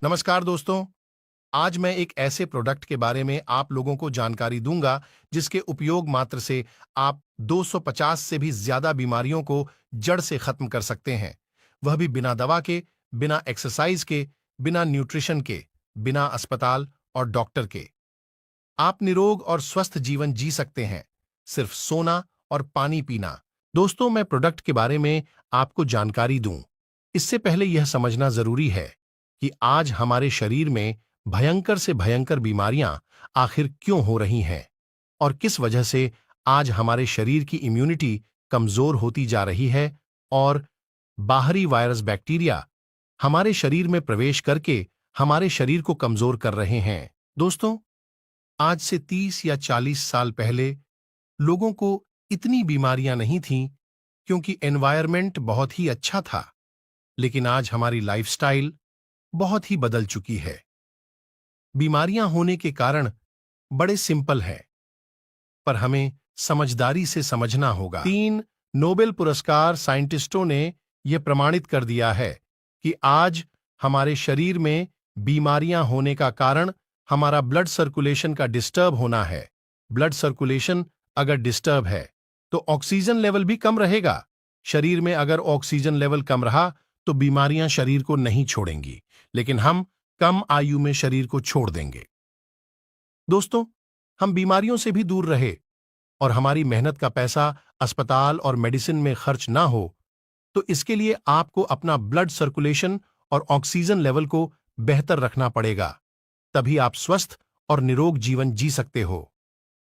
नमस्कार दोस्तों। आज मैं एक ऐसे प्रोडक्ट के बारे में आप लोगों को जानकारी दूंगा जिसके उपयोग मात्र से आप 250 से भी ज्यादा बीमारियों को जड़ से खत्म कर सकते हैं। वह भी बिना दवा के, बिना एक्सरसाइज के, बिना न्यूट्रिशन के, बिना अस्पताल और डॉक्टर के। आप निरोग और स्वस्थ जीवन जी सकते हैं, सिर्फ सोना और पानी पीना। दोस्तों, मैं प्रोडक्ट के बारे में आपको जानकारी दूं, इससे पहले यह समझना जरूरी है कि आज हमारे शरीर में भयंकर से भयंकर बीमारियां आखिर क्यों हो रही हैं और किस वजह से आज हमारे शरीर की इम्यूनिटी कमजोर होती जा रही है और बाहरी वायरस बैक्टीरिया हमारे शरीर में प्रवेश करके हमारे शरीर को कमजोर कर रहे हैं। दोस्तों, आज से 30 या 40 साल पहले लोगों को इतनी बीमारियां नहीं थीं क्योंकि एनवायरनमेंट बहुत ही अच्छा था। लेकिन आज हमारी लाइफस्टाइल बहुत ही बदल चुकी है। बीमारियां होने के कारण बड़े सिंपल है, पर हमें समझदारी से समझना होगा। 3 नोबेल पुरस्कार साइंटिस्टों ने यह प्रमाणित कर दिया है कि आज हमारे शरीर में बीमारियां होने का कारण हमारा ब्लड सर्कुलेशन का डिस्टर्ब होना है। ब्लड सर्कुलेशन अगर डिस्टर्ब है तो ऑक्सीजन लेवल भी कम रहेगा। शरीर में अगर ऑक्सीजन लेवल कम रहा तो बीमारियां शरीर को नहीं छोड़ेंगी, लेकिन हम कम आयु में शरीर को छोड़ देंगे। दोस्तों, हम बीमारियों से भी दूर रहे और हमारी मेहनत का पैसा अस्पताल और मेडिसिन में खर्च ना हो, तो इसके लिए आपको अपना ब्लड सर्कुलेशन और ऑक्सीजन लेवल को बेहतर रखना पड़ेगा। तभी आप स्वस्थ और निरोग जीवन जी सकते हो।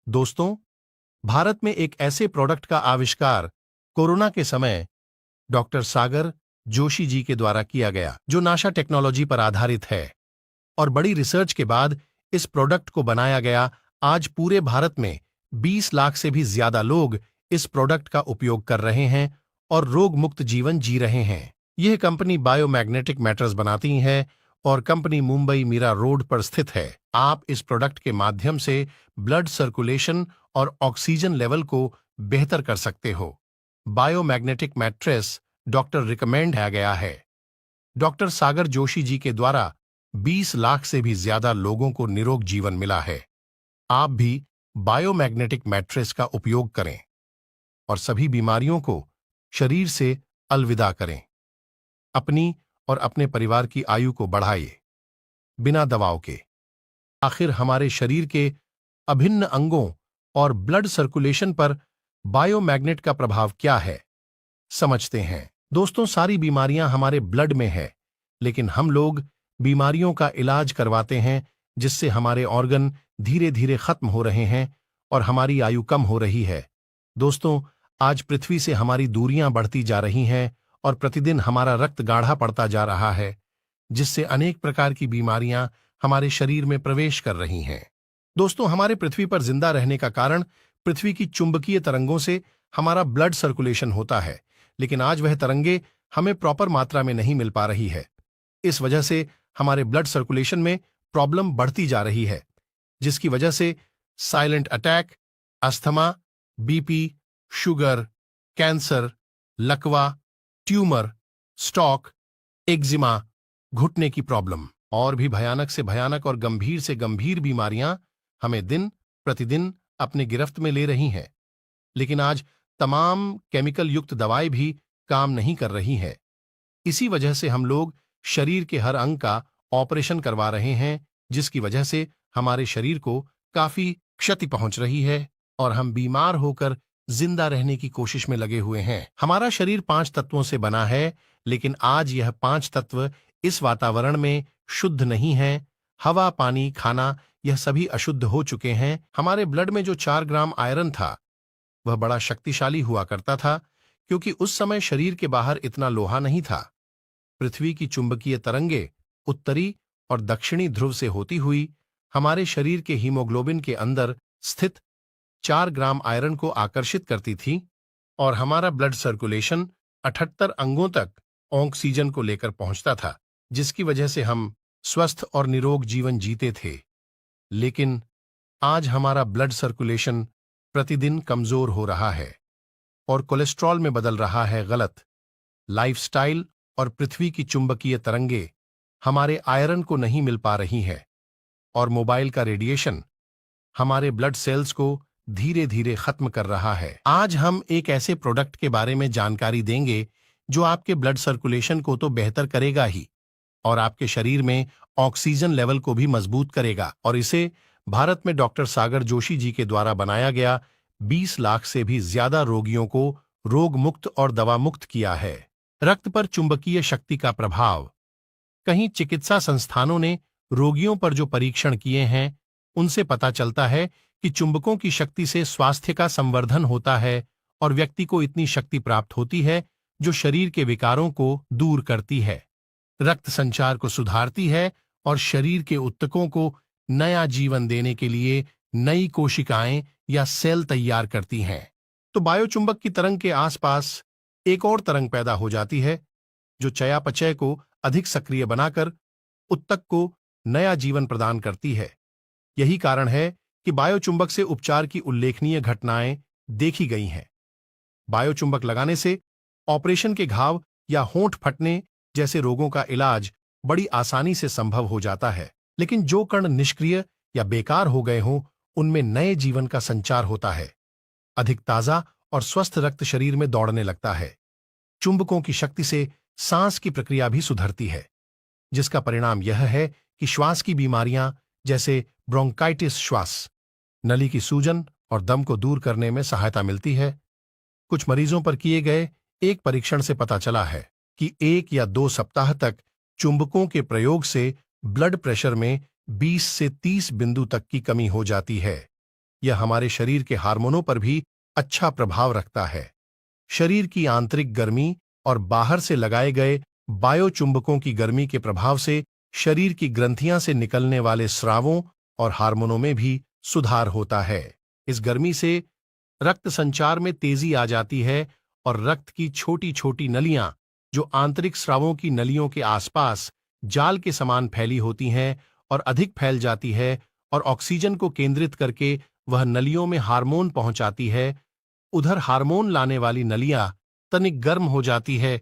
दोस्तों, भारत में एक ऐसे प्रोडक्ट का आविष्कार कोरोना के समय डॉक्टर सागर जोशी जी के द्वारा किया गया, जो नासा टेक्नोलॉजी पर आधारित है। और बड़ी रिसर्च के बाद इस प्रोडक्ट को बनाया गया। आज पूरे भारत में 20 लाख से भी ज्यादा लोग इस प्रोडक्ट का उपयोग कर रहे हैं और रोग मुक्त जीवन जी रहे हैं। यह कंपनी बायोमैग्नेटिक मैटर्स बनाती है और कंपनी मुंबई मीरा रोड पर स्थित है। आप इस प्रोडक्ट के माध्यम से ब्लड सर्कुलेशन और ऑक्सीजन लेवल को बेहतर कर सकते हो। बायोमैग्नेटिक मैट्रेस डॉक्टर रिकमेंड किया गया है। डॉक्टर सागर जोशी जी के द्वारा 20 लाख से भी ज्यादा लोगों को निरोग जीवन मिला है। आप भी बायोमैग्नेटिक मैट्रेस का उपयोग करें और सभी बीमारियों को शरीर से अलविदा करें। अपनी और अपने परिवार की आयु को बढ़ाइए बिना दवाओं के। आखिर हमारे शरीर के अभिन्न अंगों और ब्लड सर्कुलेशन पर बायोमैग्नेट का प्रभाव क्या है, समझते हैं। दोस्तों, सारी बीमारियां हमारे ब्लड में है, लेकिन हम लोग बीमारियों का इलाज करवाते हैं जिससे हमारे ऑर्गन धीरे धीरे खत्म हो रहे हैं और हमारी आयु कम हो रही है। दोस्तों, आज पृथ्वी से हमारी दूरियां बढ़ती जा रही हैं और प्रतिदिन हमारा रक्त गाढ़ा पड़ता जा रहा है, जिससे अनेक प्रकार की बीमारियां हमारे शरीर में प्रवेश कर रही हैं। दोस्तों, हमारे पृथ्वी पर जिंदा रहने का कारण पृथ्वी की चुंबकीय तरंगों से हमारा ब्लड सर्कुलेशन होता है, लेकिन आज वह तरंगे हमें प्रॉपर मात्रा में नहीं मिल पा रही है। इस वजह से हमारे ब्लड सर्कुलेशन में प्रॉब्लम बढ़ती जा रही है, जिसकी वजह से silent attack, asthma, BP, sugar, cancer, लकवा, ट्यूमर, स्ट्रोक, एक्जिमा, घुटने की प्रॉब्लम और भी भयानक से भयानक और गंभीर से गंभीर बीमारियां हमें दिन प्रतिदिन अपने गिरफ्त में ले रही हैं। लेकिन आज तमाम केमिकल युक्त दवाएं भी काम नहीं कर रही हैं। इसी वजह से हम लोग शरीर के हर अंग का ऑपरेशन करवा रहे हैं, जिसकी वजह से हमारे शरीर को काफी क्षति पहुंच रही है और हम बीमार होकर जिंदा रहने की कोशिश में लगे हुए हैं। हमारा शरीर 5 तत्वों से बना है, लेकिन आज यह 5 तत्व इस वातावरण में शुद्ध नहीं है। हवा, पानी, खाना, यह सभी अशुद्ध हो चुके हैं। हमारे ब्लड में जो 4 ग्राम आयरन था, वह बड़ा शक्तिशाली हुआ करता था, क्योंकि उस समय शरीर के बाहर इतना लोहा नहीं था। पृथ्वी की चुंबकीय तरंगे उत्तरी और दक्षिणी ध्रुव से होती हुई हमारे शरीर के हीमोग्लोबिन के अंदर स्थित 4 ग्राम आयरन को आकर्षित करती थी और हमारा ब्लड सर्कुलेशन 78 अंगों तक ऑक्सीजन को लेकर पहुंचता था, जिसकी वजह से हम स्वस्थ और निरोग जीवन जीते थे। लेकिन आज हमारा ब्लड सर्कुलेशन प्रतिदिन कमजोर हो रहा है और कोलेस्ट्रॉल में बदल रहा है। गलत लाइफस्टाइल और पृथ्वी की चुंबकीय तरंगे हमारे आयरन को नहीं मिल पा रही है और मोबाइल का रेडिएशन हमारे ब्लड सेल्स को धीरे धीरे खत्म कर रहा है। आज हम एक ऐसे प्रोडक्ट के बारे में जानकारी देंगे जो आपके ब्लड सर्कुलेशन को तो बेहतर करेगा ही और आपके शरीर में ऑक्सीजन लेवल को भी मजबूत करेगा। और इसे भारत में डॉक्टर सागर जोशी जी के द्वारा बनाया गया 20 लाख से भी ज्यादा रोगियों को रोग मुक्त और दवा मुक्त किया है। रक्त पर चुंबकीय शक्ति का प्रभाव। कहीं चिकित्सा संस्थानों ने रोगियों पर जो परीक्षण किए हैं उनसे पता चलता है कि चुंबकों की शक्ति से स्वास्थ्य का संवर्धन होता है और व्यक्ति को इतनी शक्ति प्राप्त होती है जो शरीर के विकारों को दूर करती है, रक्त संचार को सुधारती है और शरीर के ऊतकों को नया जीवन देने के लिए नई कोशिकाएं या सेल तैयार करती हैं। तो बायोचुंबक की तरंग के आसपास एक और तरंग पैदा हो जाती है जो चयापचय को अधिक सक्रिय बनाकर ऊतक को नया जीवन प्रदान करती है। यही कारण है कि बायोचुंबक से उपचार की उल्लेखनीय घटनाएं देखी गई हैं। बायोचुंबक लगाने से ऑपरेशन के घाव या होंठ फटने जैसे रोगों का इलाज बड़ी आसानी से संभव हो जाता है, लेकिन जो कण निष्क्रिय या बेकार हो गए हों उनमें नए जीवन का संचार होता है। अधिक ताजा और स्वस्थ रक्त शरीर में दौड़ने लगता है। चुंबकों की शक्ति से सांस की प्रक्रिया भी सुधरती है, जिसका परिणाम यह है कि श्वास की बीमारियां जैसे ब्रोंकाइटिस, श्वास नली की सूजन और दम को दूर करने में सहायता मिलती है। कुछ मरीजों पर किए गए एक परीक्षण से पता चला है कि 1 या 2 सप्ताह तक चुंबकों के प्रयोग से ब्लड प्रेशर में 20 से 30 बिंदु तक की कमी हो जाती है। यह हमारे शरीर के हार्मोनों पर भी अच्छा प्रभाव रखता है। शरीर की आंतरिक गर्मी और बाहर से लगाए गए बायोचुंबकों की गर्मी के प्रभाव से शरीर की ग्रंथियां से निकलने वाले स्रावों और हार्मोनों में भी सुधार होता है। इस गर्मी से रक्त संचार में तेजी आ जाती है और रक्त की छोटी छोटी नलियां जो आंतरिक स्रावों की नलियों के आसपास जाल के समान फैली होती हैं और अधिक फैल जाती है और ऑक्सीजन को केंद्रित करके वह नलियों में हार्मोन पहुंचाती है। उधर हार्मोन लाने वाली नलियां तनिक गर्म हो जाती है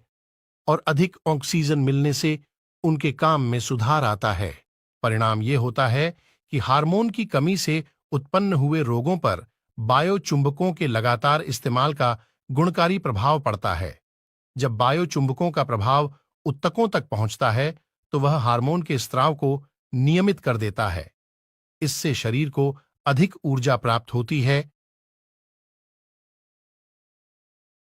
और अधिक ऑक्सीजन मिलने से उनके काम में सुधार आता है। परिणाम ये होता है कि हार्मोन की कमी से उत्पन्न हुए रोगों पर बायोचुंबकों के लगातार इस्तेमाल का गुणकारी प्रभाव पड़ता है। जब बायोचुंबकों का प्रभाव ऊतकों तक पहुंचता है तो वह हार्मोन के स्राव को नियमित कर देता है। इससे शरीर को अधिक ऊर्जा प्राप्त होती है